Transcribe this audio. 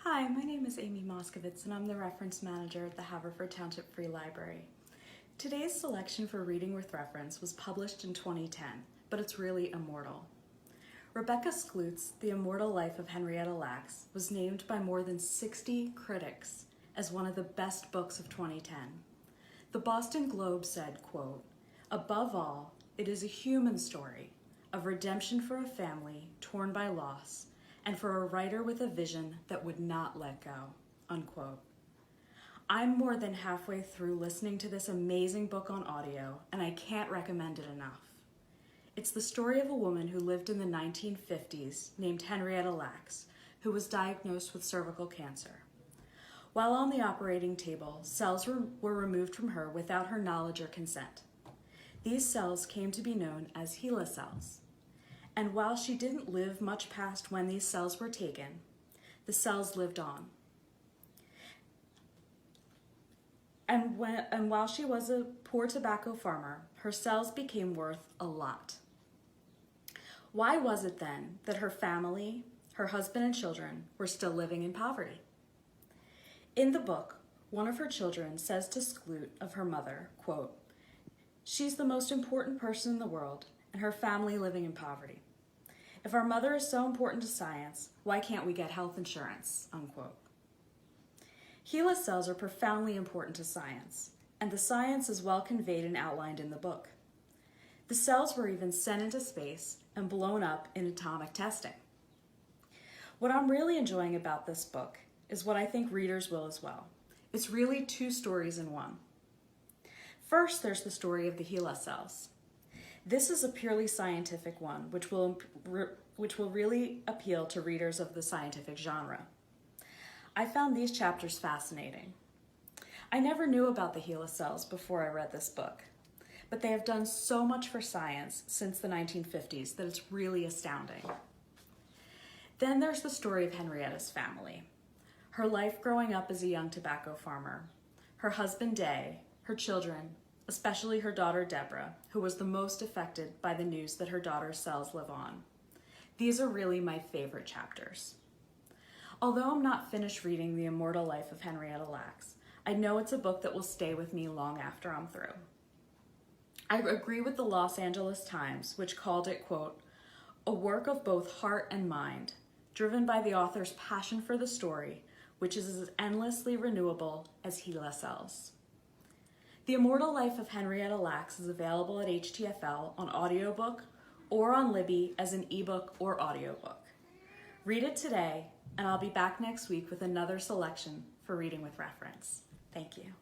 Hi, my name is Amy Moskowitz and I'm the Reference Manager at the Haverford Township Free Library. Today's selection for Reading with Reference was published in 2010, but it's really immortal. Rebecca Skloot's The Immortal Life of Henrietta Lacks was named by more than 60 critics as one of the best books of 2010. The Boston Globe said, quote, "Above all, it is a human story of redemption for a family torn by loss and for a writer with a vision that would not let go," unquote. I'm more than halfway through listening to this amazing book on audio, and I can't recommend it enough. It's the story of a woman who lived in the 1950s named Henrietta Lacks, who was diagnosed with cervical cancer. While on the operating table, cells were removed from her without her knowledge or consent. These cells came to be known as HeLa cells. And while she didn't live much past when these cells were taken, the cells lived on. And while she was a poor tobacco farmer, her cells became worth a lot. Why was it then that her family, her husband and children, were still living in poverty? In the book, one of her children says to Skloot of her mother, quote, "She's the most important person in the world, and her family living in poverty. If our mother is so important to science, why can't we get health insurance?" Unquote. HeLa cells are profoundly important to science, and the science is well conveyed and outlined in the book. The cells were even sent into space and blown up in atomic testing. What I'm really enjoying about this book is what I think readers will as well. It's really two stories in one. First, there's the story of the HeLa cells. This is a purely scientific one, which will really appeal to readers of the scientific genre. I found these chapters fascinating. I never knew about the HeLa cells before I read this book, but they have done so much for science since the 1950s that it's really astounding. Then there's the story of Henrietta's family, her life growing up as a young tobacco farmer, her husband Day, her children, especially her daughter Deborah, who was the most affected by the news that her daughter's cells live on. These are really my favorite chapters. Although I'm not finished reading The Immortal Life of Henrietta Lacks, I know it's a book that will stay with me long after I'm through. I agree with the Los Angeles Times, which called it, quote, "a work of both heart and mind, driven by the author's passion for the story, which is as endlessly renewable as HeLa cells." The Immortal Life of Henrietta Lacks is available at HTFL on audiobook or on Libby as an ebook or audiobook. Read it today, and I'll be back next week with another selection for Reading with Reference. Thank you.